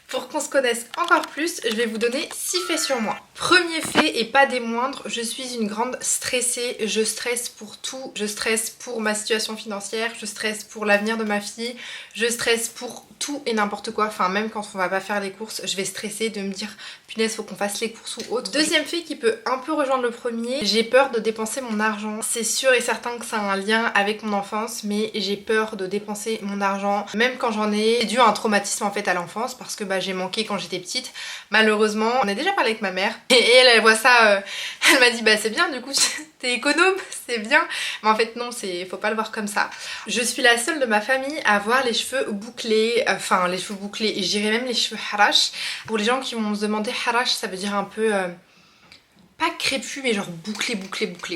Pour qu'on se connaisse encore plus, je vais vous donner 6 faits sur moi. Premier fait et pas des moindres, je suis une grande stressée, je stresse pour tout, je stresse pour ma situation financière, je stresse pour l'avenir de ma fille, je stresse pour tout et n'importe quoi, enfin même quand on va pas faire les courses, je vais stresser de me dire punaise faut qu'on fasse les courses ou autre. Deuxième fait qui peut un peu rejoindre le premier, j'ai peur de dépenser mon argent. C'est sûr et certain que ça a un lien avec mon enfance, mais j'ai peur de dépenser mon argent, même quand j'en ai. C'est dû à un traumatisme en fait à l'enfance parce que j'ai manqué quand j'étais petite. Malheureusement, on a déjà parlé avec ma mère et elle voit ça, elle m'a dit bah c'est bien du coup t'es économe, c'est bien. Mais en fait non, faut pas le voir comme ça. Je suis la seule de ma famille à avoir les cheveux bouclés, enfin les cheveux bouclés et je dirais même les cheveux harash. Pour les gens qui vont se demander harash, ça veut dire un peu... pas crépus mais genre bouclé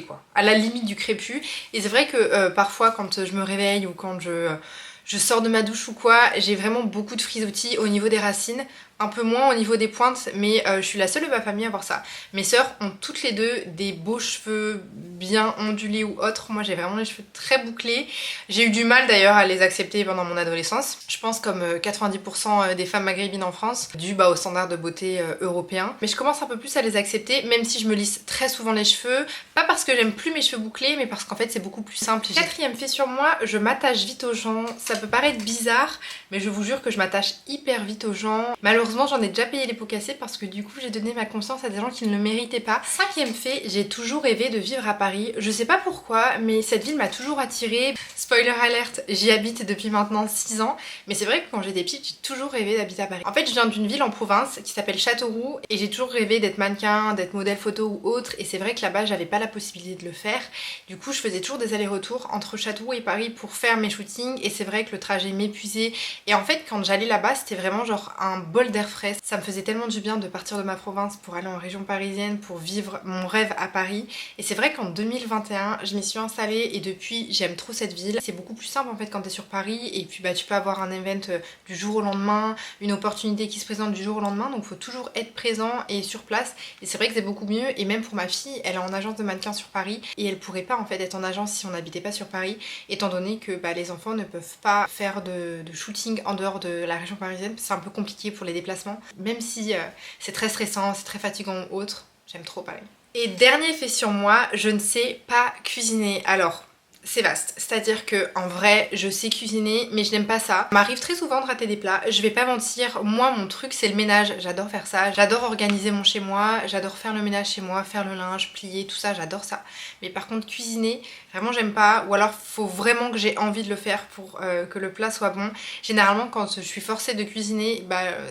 quoi, à la limite du crépus. Et c'est vrai que parfois quand je me réveille ou quand je sors de ma douche ou quoi, j'ai vraiment beaucoup de frisottis au niveau des racines, un peu moins au niveau des pointes, mais je suis la seule de ma famille à avoir ça. Mes sœurs ont toutes les deux des beaux cheveux bien ondulés ou autres, moi j'ai vraiment les cheveux très bouclés. J'ai eu du mal d'ailleurs à les accepter pendant mon adolescence, je pense comme 90% des femmes maghrébines en France, dû aux standards de beauté européens. Mais je commence un peu plus à les accepter, même si je me lisse très souvent les cheveux, pas parce que j'aime plus mes cheveux bouclés, mais parce qu'en fait c'est beaucoup plus simple. Quatrième fait sur moi, je m'attache vite aux gens. Ça peut paraître bizarre, mais je vous jure que je m'attache hyper vite aux gens. Malheureusement, j'en ai déjà payé les pots cassés parce que du coup, j'ai donné ma conscience à des gens qui ne le méritaient pas. Cinquième fait, j'ai toujours rêvé de vivre à Paris. Je sais pas pourquoi, mais cette ville m'a toujours attirée. Spoiler alert, j'y habite depuis maintenant 6 ans. Mais c'est vrai que quand j'étais petite, j'ai toujours rêvé d'habiter à Paris. En fait, je viens d'une ville en province qui s'appelle Châteauroux et j'ai toujours rêvé d'être mannequin, d'être modèle photo ou autre. Et c'est vrai que là-bas, j'avais pas la possibilité de le faire. Du coup, je faisais toujours des allers-retours entre Châteauroux et Paris pour faire mes shootings. Et c'est vrai que le trajet m'épuisait. Et en fait, quand j'allais là-bas, c'était vraiment genre un bol d'air frais. Ça me faisait tellement du bien de partir de ma province pour aller en région parisienne, pour vivre mon rêve à Paris. Et c'est vrai qu'en 2021, je m'y suis installée et depuis, j'aime trop cette ville. C'est beaucoup plus simple en fait quand t'es sur Paris et puis tu peux avoir un event du jour au lendemain, une opportunité qui se présente du jour au lendemain, donc faut toujours être présent et sur place. Et c'est vrai que c'est beaucoup mieux. Et même pour ma fille, elle est en agence de mannequin sur Paris et elle pourrait pas en fait être en agence si on n'habitait pas sur Paris, étant donné que les enfants ne peuvent pas faire de shooting en dehors de la région parisienne. C'est un peu compliqué pour les déplacements, même si c'est très stressant, c'est très fatigant ou autre, j'aime trop Paris. Et dernier fait sur moi, je ne sais pas cuisiner. Alors, c'est vaste, c'est-à-dire que en vrai je sais cuisiner mais je n'aime pas ça. Il m'arrive très souvent de rater des plats, je vais pas mentir, moi mon truc c'est le ménage, j'adore faire ça, j'adore organiser mon chez moi, j'adore faire le ménage chez moi, faire le linge, plier, tout ça, j'adore ça. Mais par contre cuisiner, vraiment j'aime pas, ou alors faut vraiment que j'ai envie de le faire pour que le plat soit bon. Généralement quand je suis forcée de cuisiner,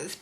c'est